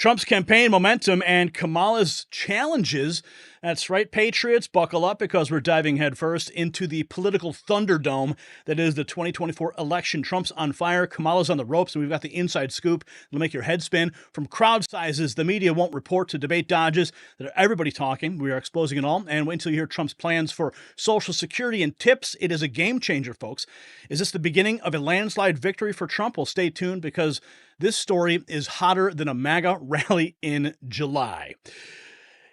Trump's campaign momentum and Kamala's challenges. That's right, Patriots, buckle up because we're diving headfirst into the political thunderdome that is the 2024 election. Trump's on fire, Kamala's on the ropes, and we've got the inside scoop. It'll make your head spin. From crowd sizes the media won't report to debate dodges that are everybody talking. We are exposing it all. And wait until you hear Trump's plans for Social Security and tips. It is a game changer, folks. Is this the beginning of a landslide victory for Trump? Well, stay tuned because this story is hotter than a MAGA rally in July.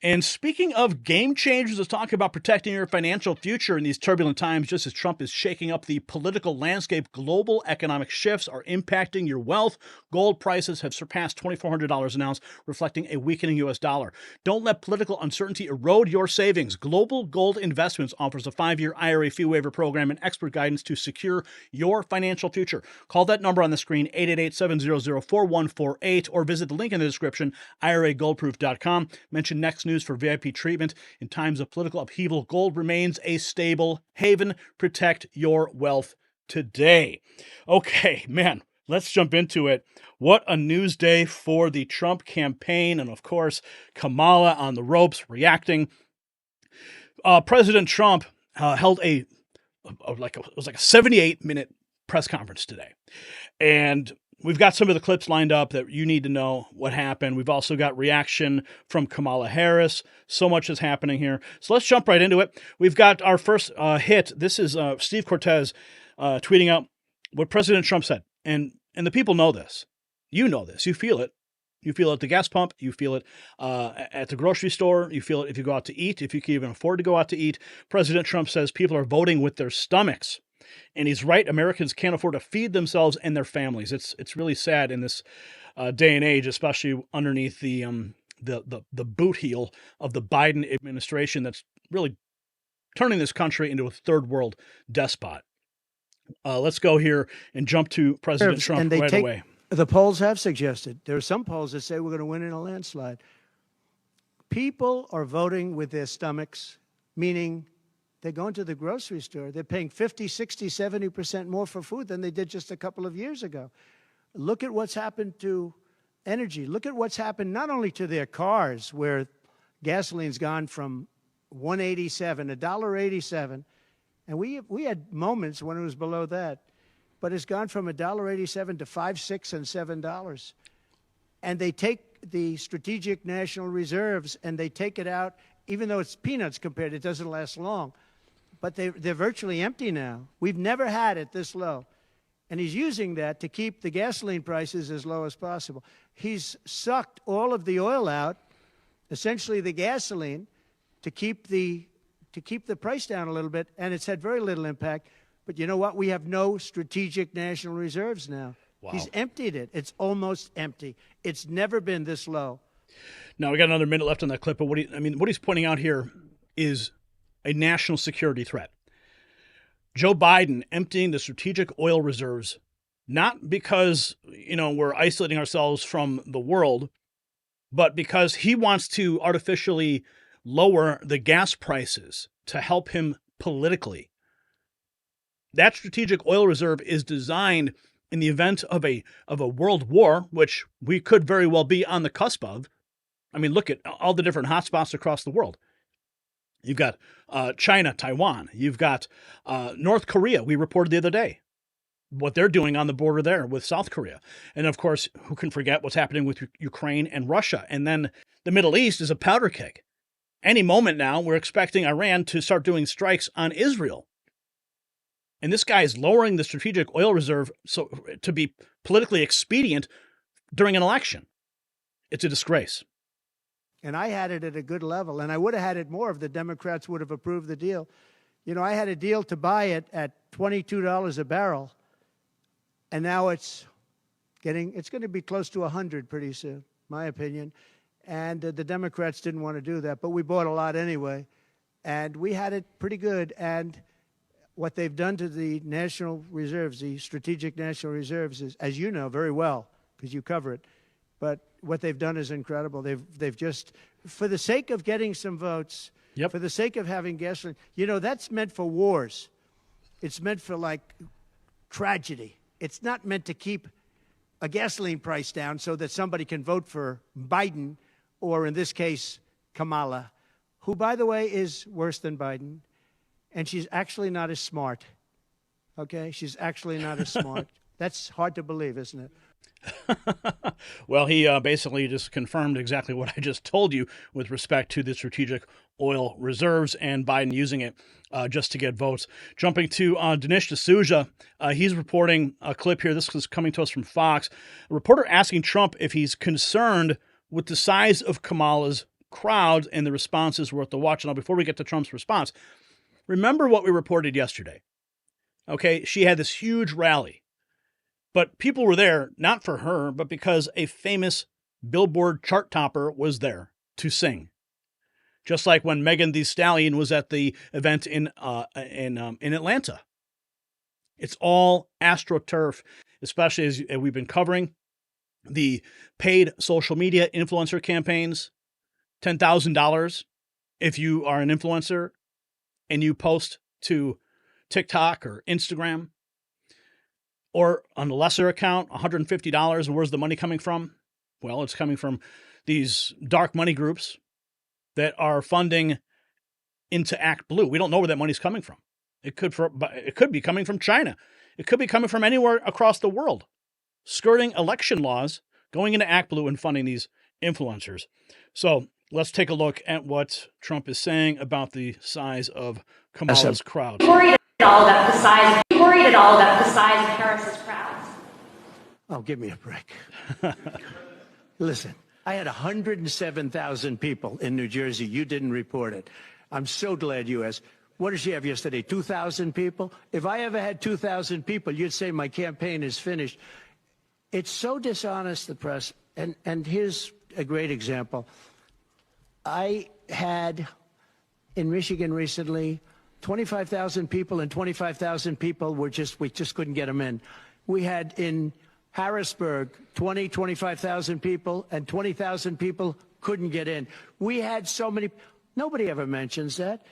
And speaking of game changers, let's talk about protecting your financial future in these turbulent times. Just as Trump is shaking up the political landscape, global economic shifts are impacting your wealth. Gold prices have surpassed $2,400 an ounce, reflecting a weakening U.S. dollar. Don't let political uncertainty erode your savings. Global Gold Investments offers a 5-year IRA fee waiver program and expert guidance to secure your financial future. Call that number on the screen, 888-700-4148, or visit the link in the description, iragoldproof.com. Mention Next News for VIP treatment. In times of political upheaval, gold remains a stable haven. Protect your wealth today. Okay, man, let's jump into it. What a news day for the Trump campaign. And of course, Kamala on the ropes reacting. President Trump held it was like a 78-minute press conference today. And we've got some of the clips lined up that you need to know what happened. We've also got reaction from Kamala Harris. So much is happening here. So let's jump right into it. We've got our first hit. This is Steve Cortez tweeting out what President Trump said. And the people know this. You know this. You feel it. You feel it at the gas pump. You feel it at the grocery store. You feel it if you go out to eat, if you can even afford to go out to eat. President Trump says people are voting with their stomachs. And he's right. Americans can't afford to feed themselves and their families. It's really sad in this day and age, especially underneath the boot heel of the Biden administration that's really turning this country into a third world despot. Let's go here and jump to President Trump right away. The polls have suggested. There are some polls that say we're going to win in a landslide. People are voting with their stomachs, meaning they're going to the grocery store. They're paying 50, 60, 70% more for food than they did just a couple of years ago. Look at what's happened to energy. Look at what's happened not only to their cars, where gasoline's gone from $1.87, $1.87, and we had moments when it was below that, but it's gone from $1.87 to $5, $6, and $7. And they take the strategic national reserves and they take it out, even though it's peanuts compared, it doesn't last long. But they're virtually empty now. We've never had it this low. And he's using that to keep the gasoline prices as low as possible. He's sucked all of the oil out, essentially the gasoline, to keep the price down a little bit, and it's had very little impact. But you know what? We have no strategic national reserves now. Wow. He's emptied it. It's almost empty. It's never been this low. Now, we got another minute left on that clip, but what he's pointing out here is a national security threat. Joe Biden emptying the strategic oil reserves, not because, we're isolating ourselves from the world, but because he wants to artificially lower the gas prices to help him politically. That strategic oil reserve is designed in the event of a world war, which we could very well be on the cusp of. I mean, look at all the different hotspots across the world. You've got China, Taiwan. You've got North Korea. We reported the other day what they're doing on the border there with South Korea. And of course, who can forget what's happening with Ukraine and Russia? And then the Middle East is a powder keg. Any moment now, we're expecting Iran to start doing strikes on Israel. And this guy is lowering the strategic oil reserve so to be politically expedient during an election. It's a disgrace. And I had it at a good level, and I would have had it more if the Democrats would have approved the deal. I had a deal to buy it at $22 a barrel, and now it's going to be close to 100 pretty soon, my opinion. And the Democrats didn't want to do that, but we bought a lot anyway, and we had it pretty good. And what they've done to the national reserves, the strategic national reserves, is, as you know very well, because you cover it, but what they've done is incredible. They've just, for the sake of getting some votes, yep, for the sake of having gasoline, that's meant for wars. It's meant for, like, tragedy. It's not meant to keep a gasoline price down so that somebody can vote for Biden, or in this case, Kamala, who, by the way, is worse than Biden. And she's actually not as smart. Okay? She's actually not as smart. That's hard to believe, isn't it? Well, he basically just confirmed exactly what I just told you with respect to the strategic oil reserves and Biden using it just to get votes. Jumping to Dinesh D'Souza, he's reporting a clip here. This is coming to us from Fox. A reporter asking Trump if he's concerned with the size of Kamala's crowd, and the response is worth the watch. Now, before we get to Trump's response, remember what we reported yesterday. Okay, she had this huge rally. But people were there not for her, but because a famous Billboard chart topper was there to sing. Just like when Megan Thee Stallion was at the event in Atlanta. It's all AstroTurf, especially as we've been covering the paid social media influencer campaigns. $10,000 if you are an influencer and you post to TikTok or Instagram. Or on a lesser account, $150. And where's the money coming from? Well, it's coming from these dark money groups that are funding into Act Blue. We don't know where that money's coming from. It could be coming from China. It could be coming from anywhere across the world, skirting election laws, going into Act Blue and funding these influencers. So let's take a look at what Trump is saying about the size of Kamala's crowd. Worried at all about the size? Worried at all about the size of Harris's crowds? Oh, give me a break. Listen, I had 107,000 people in New Jersey. You didn't report it. I'm so glad you asked. What did she have yesterday? 2,000 people? If I ever had 2,000 people, you'd say my campaign is finished. It's so dishonest, the press. And here's a great example. I had in Michigan recently 25,000 people, and 25,000 people we just couldn't get them in. We had in Harrisburg 25,000 people, and 20,000 people couldn't get in. We had so many. Nobody ever mentions that.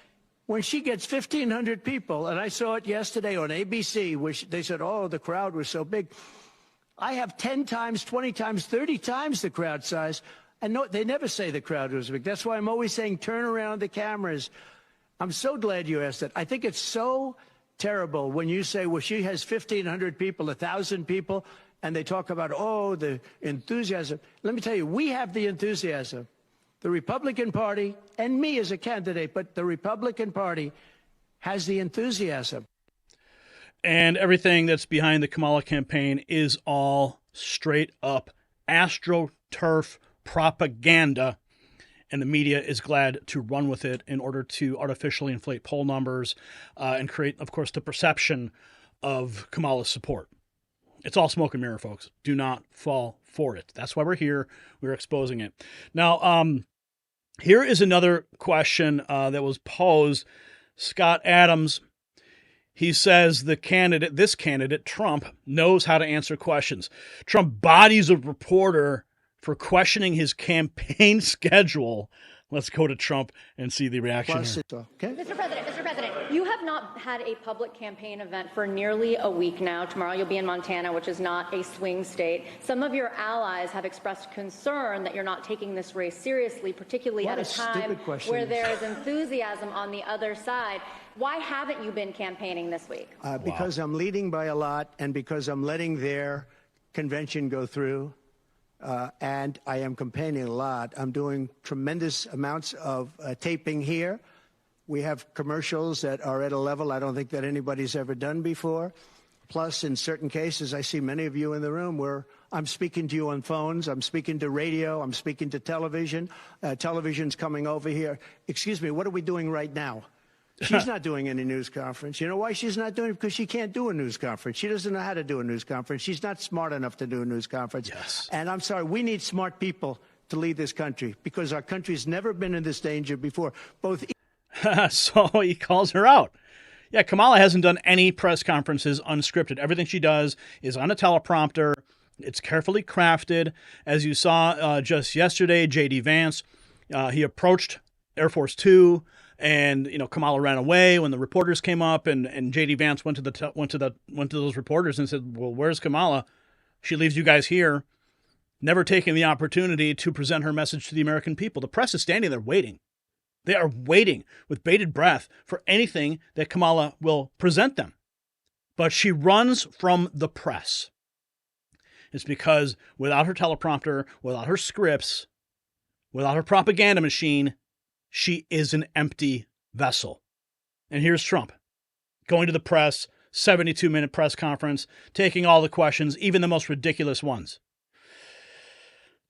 When she gets 1,500 people, and I saw it yesterday on ABC, which they said, oh, the crowd was so big. I have 10 times, 20 times, 30 times the crowd size. And no, they never say the crowd was big. That's why I'm always saying turn around the cameras. I'm so glad you asked that. I think it's so terrible when you say, well, she has 1,500 people, 1,000 people, and they talk about, oh, the enthusiasm. Let me tell you, we have the enthusiasm. The Republican Party, and me as a candidate, but the Republican Party has the enthusiasm. And everything that's behind the Kamala campaign is all straight up AstroTurf propaganda. And the media is glad to run with it in order to artificially inflate poll numbers and create, of course, the perception of Kamala's support. It's all smoke and mirror, folks. Do not fall for it. That's why we're here. We're exposing it. Now, here is another question that was posed. Scott Adams, he says this candidate, Trump, knows how to answer questions. Trump bodies a reporter for questioning his campaign schedule. Let's go to Trump and see the reaction. Okay. Mr. President, you have not had a public campaign event for nearly a week now. Tomorrow you'll be in Montana, which is not a swing state. Some of your allies have expressed concern that you're not taking this race seriously, particularly at a time where there is enthusiasm on the other side. Why haven't you been campaigning this week? Because I'm leading by a lot, and because I'm letting their convention go through. And I am campaigning a lot. I'm doing tremendous amounts of taping here. We have commercials that are at a level I don't think that anybody's ever done before. Plus, in certain cases, I see many of you in the room where I'm speaking to you on phones, I'm speaking to radio, I'm speaking to television. Television's coming over here. Excuse me, what are we doing right now? She's not doing any news conference. You know why she's not doing it? Because she can't do a news conference. She doesn't know how to do a news conference. She's not smart enough to do a news conference. Yes. And I'm sorry, we need smart people to lead this country because our country's never been in this danger before. So he calls her out. Yeah, Kamala hasn't done any press conferences unscripted. Everything she does is on a teleprompter. It's carefully crafted. As you saw just yesterday, J.D. Vance, he approached Air Force Two. And Kamala ran away when the reporters came up, and J.D. Vance went to those reporters and said, "Well, where's Kamala? She leaves you guys here, never taking the opportunity to present her message to the American people. The press is standing there waiting. They are waiting with bated breath for anything that Kamala will present them. But she runs from the press. It's because without her teleprompter, without her scripts, without her propaganda machine, she is an empty vessel. And here's Trump going to the press, 72-minute press conference, taking all the questions, even the most ridiculous ones.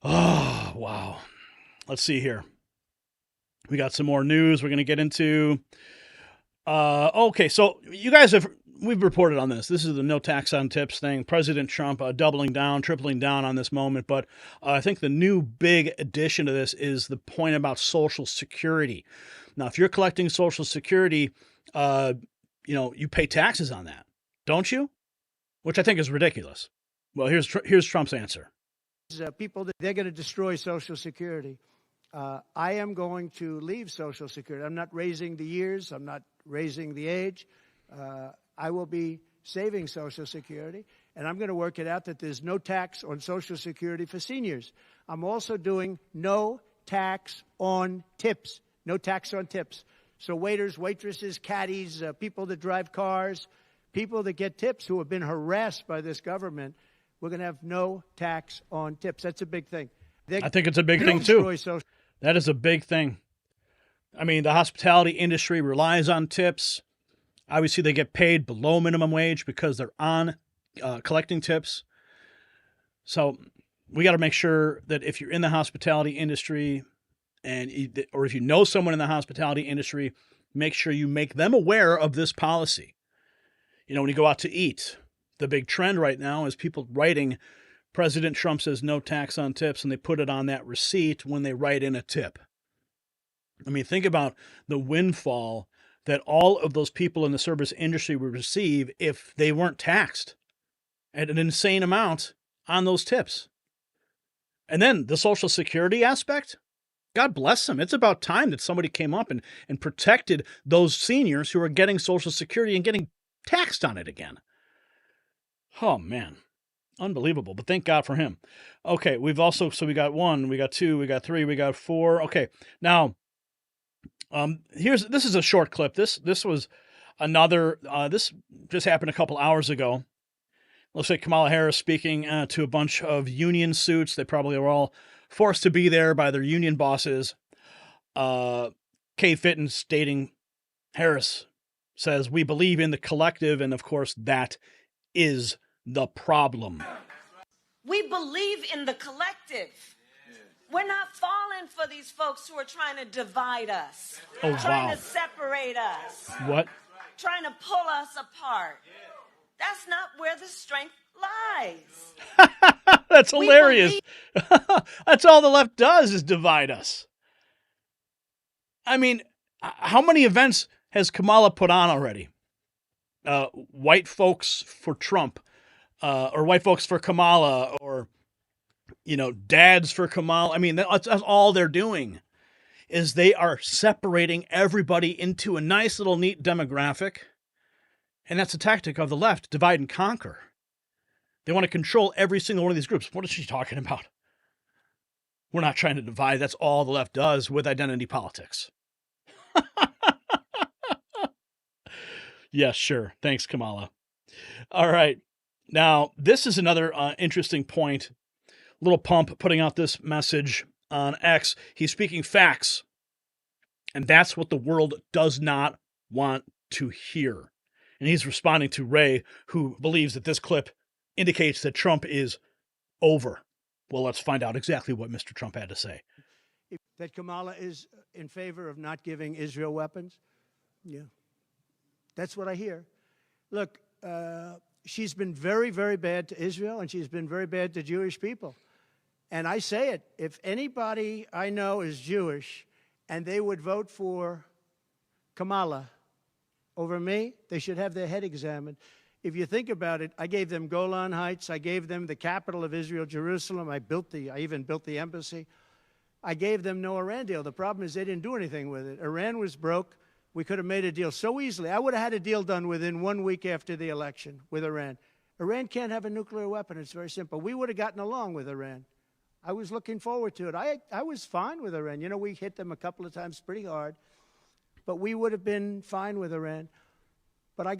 Oh, wow. Let's see here. We got some more news we're going to get into. Okay, so you guys we've reported on this. This is the no tax on tips thing. President Trump doubling down, tripling down on this moment. But I think the new big addition to this is the point about Social Security. Now, if you're collecting Social Security, you pay taxes on that, don't you? Which I think is ridiculous. Well, here's Trump's answer. People, they're going to destroy Social Security. I am going to leave Social Security. I'm not raising the years. I'm not raising the age. I will be saving Social Security, and I'm going to work it out that there's no tax on Social Security for seniors. I'm also doing no tax on tips. No tax on tips. So waiters, waitresses, caddies, people that drive cars, people that get tips who have been harassed by this government, we're going to have no tax on tips. That's a big thing. I think it's a big thing, too. That is a big thing. I mean, the hospitality industry relies on tips. Obviously, they get paid below minimum wage because they're on collecting tips. So we got to make sure that if you're in the hospitality industry or if you know someone in the hospitality industry, make sure you make them aware of this policy. You know, when you go out to eat, the big trend right now is people writing, President Trump says no tax on tips, and they put it on that receipt when they write in a tip. I mean, think about the windfall that all of those people in the service industry would receive if they weren't taxed at an insane amount on those tips. And then the Social Security aspect, God bless them. It's about time that somebody came up and protected those seniors who are getting Social Security and getting taxed on it again. Oh, man. Unbelievable. But thank God for him. Okay, we got 1, we got 2, we got 3, we got 4. Okay, now, this is a short clip. This was another, this just happened a couple hours ago. Looks like Kamala Harris speaking to a bunch of union suits. They probably were all forced to be there by their union bosses. Kay Fitton stating, Harris says, "We believe in the collective," and of course that is the problem. We believe in the collective. We're not falling for these folks who are trying to divide us, trying to separate us. What? Trying to pull us apart. That's not where the strength lies. That's hilarious. That's all the left does is divide us. I mean, how many events has Kamala put on already? White folks for Trump, or white folks for Kamala, or, dads for Kamala. I mean, that's all they're doing is they are separating everybody into a nice little neat demographic. And that's a tactic of the left, divide and conquer. They want to control every single one of these groups. What is she talking about? We're not trying to divide. That's all the left does with identity politics. Yes, sure. Thanks, Kamala. All right. Now, this is another interesting point. Little Pump putting out this message on X. He's speaking facts. And that's what the world does not want to hear. And he's responding to Ray, who believes that this clip indicates that Trump is over. Well, let's find out exactly what Mr. Trump had to say. That Kamala is in favor of not giving Israel weapons? Yeah. That's what I hear. Look, she's been very, very bad to Israel, and she's been very bad to Jewish people. And I say it, if anybody I know is Jewish and they would vote for Kamala over me, they should have their head examined. If you think about it, I gave them Golan Heights. I gave them the capital of Israel, Jerusalem. I even built the embassy. I gave them no Iran deal. The problem is they didn't do anything with it. Iran was broke. We could have made a deal so easily. I would have had a deal done within 1 week after the election with Iran. Iran can't have a nuclear weapon. It's very simple. We would have gotten along with Iran. I was looking forward to it. I was fine with Iran. You know, we hit them a couple of times pretty hard, but we would have been fine with Iran. But I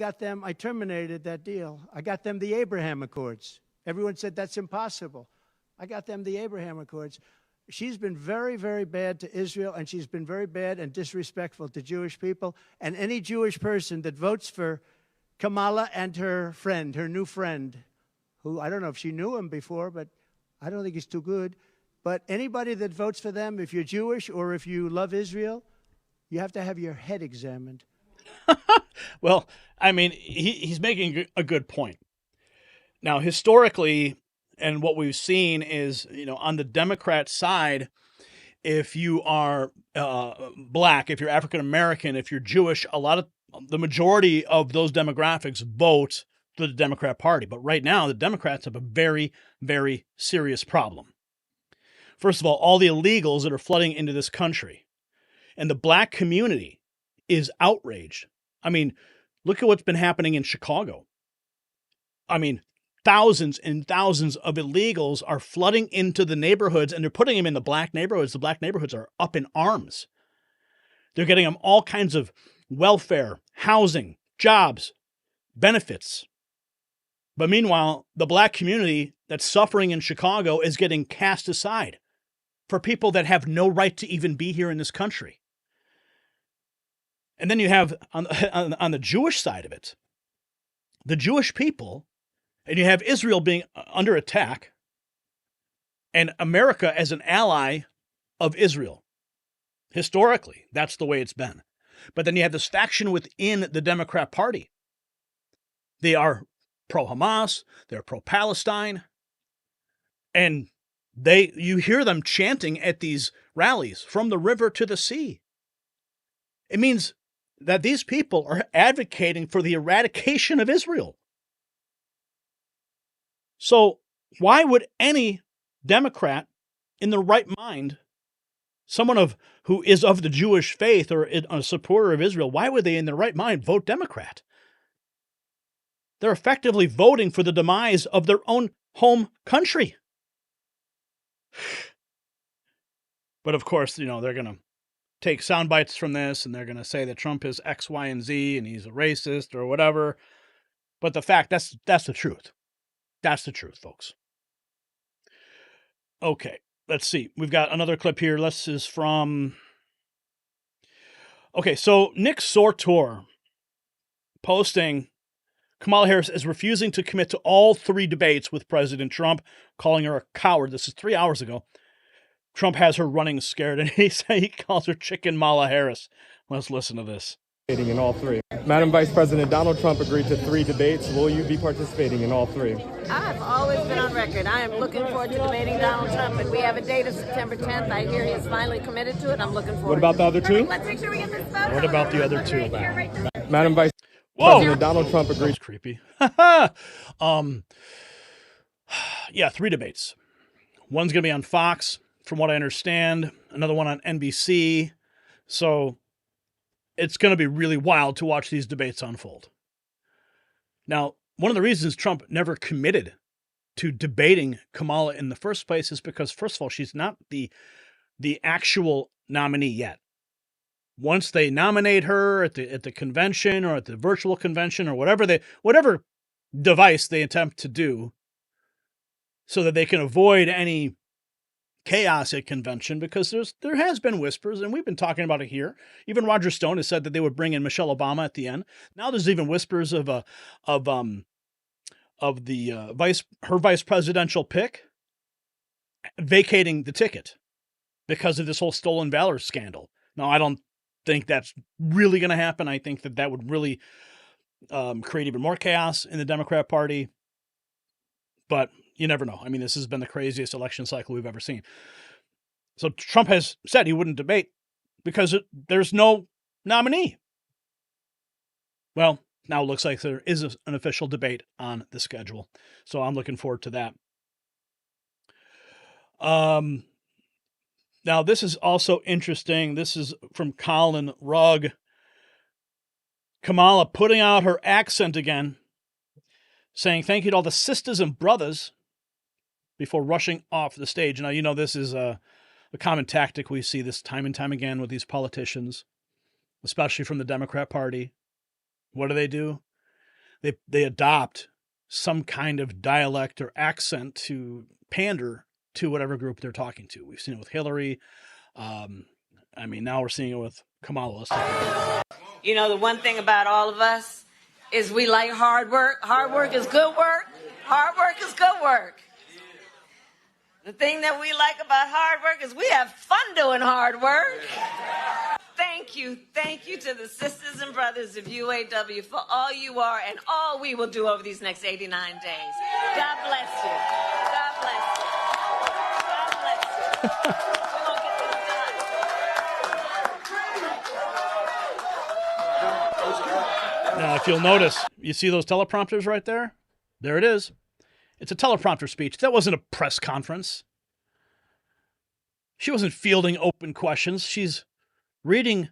terminated that deal. I got them the Abraham Accords. Everyone said that's impossible. I got them the Abraham Accords. She's been very, very bad to Israel, and she's been very bad and disrespectful to Jewish people. And any Jewish person that votes for Kamala and her new friend, who I don't know if she knew him before, but I don't think he's too good. But anybody that votes for them, if you're Jewish or if you love Israel, you have to have your head examined. Well, I mean, he's making a good point. Now, historically, and what we've seen is, you know, on the Democrat side, if you are black, if you're African American, if you're Jewish, the majority of those demographics vote for the Democrat Party. But right now, the Democrats have a very, very serious problem. First of all the illegals that are flooding into this country, and the black community is outraged. I mean, look at what's been happening in Chicago. I mean, thousands and thousands of illegals are flooding into the neighborhoods, and they're putting them in the black neighborhoods. The black neighborhoods are up in arms. They're getting them all kinds of welfare, housing, jobs, benefits. But meanwhile, the black community that's suffering in Chicago is getting cast aside for people that have no right to even be here in this country. And then you have, on the Jewish side of it, the Jewish people, and you have Israel being under attack, and America as an ally of Israel. Historically, that's the way it's been. But then you have this faction within the Democrat Party. They are pro-Hamas, they're pro-Palestine, and you hear them chanting at these rallies, from the river to the sea. It means that these people are advocating for the eradication of Israel. So why would any Democrat in their right mind, someone who is of the Jewish faith or a supporter of Israel, why would they in their right mind vote Democrat? They're effectively voting for the demise of their own home country. But of course, you know, they're going to take sound bites from this, and they're going to say that Trump is X, Y, and Z, and he's a racist or whatever. But the fact, that's the truth. That's the truth, folks. Okay, let's see. We've got another clip here. This is from... Okay, so Nick Sortor posting, Kamala Harris is refusing to commit to all 3 debates with President Trump, calling her a coward. This is 3 hours ago. Trump has her running scared, and he calls her Chicken Mala Harris. Let's listen to this. In all 3. Madam Vice President, Donald Trump agreed to 3 debates. Will you be participating in all 3? I've always been on record. I am looking forward to debating Donald Trump, and we have a date of September 10th. I hear he is finally committed to it. I'm looking forward. What about the other 2? Let's make sure we get this photo. What about the other 2? Madam Vice President, Donald Trump agreed. That's creepy. Yeah, 3 debates. One's going to be on Fox, from what I understand. Another one on NBC. So it's going to be really wild to watch these debates unfold. Now, one of the reasons Trump never committed to debating Kamala in the first place is because, first of all, she's not the actual nominee yet. Once they nominate her at the convention or at the virtual convention or whatever device they attempt to do, so that they can avoid any chaos at convention, because there has been whispers, and we've been talking about it here. Even Roger Stone has said that they would bring in Michelle Obama at the end. Now there's even whispers of her vice presidential pick vacating the ticket because of this whole stolen valor scandal. Now, I don't think that's really going to happen. I think that would really create even more chaos in the Democrat Party. But you never know. I mean, this has been the craziest election cycle we've ever seen. So Trump has said he wouldn't debate because there's no nominee. Well, now it looks like there is an official debate on the schedule. So I'm looking forward to that. Now, this is also interesting. This is from Colin Rugg. Kamala putting out her accent again, saying thank you to all the sisters and brothers before rushing off the stage. Now, you know, this is a common tactic. We see this time and time again with these politicians, especially from the Democrat Party. What do? They adopt some kind of dialect or accent to pander to whatever group they're talking to. We've seen it with Hillary. Now we're seeing it with Kamala. You know, the one thing about all of us is we like hard work. Hard work is good work. Hard work is good work. The thing that we like about hard work is we have fun doing hard work. Thank you to the sisters and brothers of UAW for all you are and all we will do over these next 89 days. God bless you. God bless you. God bless you. We're going to get this done. Now, if you'll notice, you see those teleprompters right there? There it is. It's a teleprompter speech. That wasn't a press conference. She wasn't fielding open questions. She's reading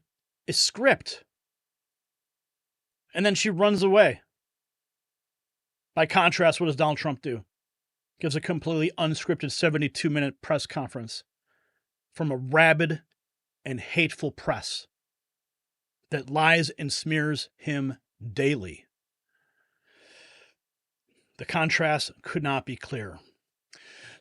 a script. And then she runs away. By contrast, what does Donald Trump do? Gives a completely unscripted 72-minute press conference from a rabid and hateful press that lies and smears him daily. The contrast could not be clearer.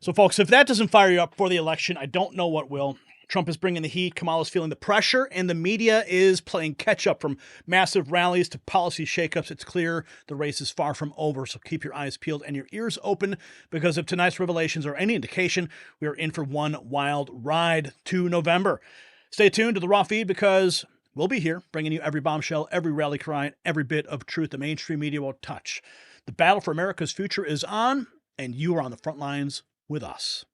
So, folks, if that doesn't fire you up for the election, I don't know what will. Trump is bringing the heat, Kamala's feeling the pressure, and the media is playing catch-up from massive rallies to policy shakeups. It's clear the race is far from over, so keep your eyes peeled and your ears open, because if tonight's revelations are any indication, we are in for one wild ride to November. Stay tuned to the Raw feed, because we'll be here bringing you every bombshell, every rally cry, and every bit of truth the mainstream media won't touch. The battle for America's future is on, and you are on the front lines with us.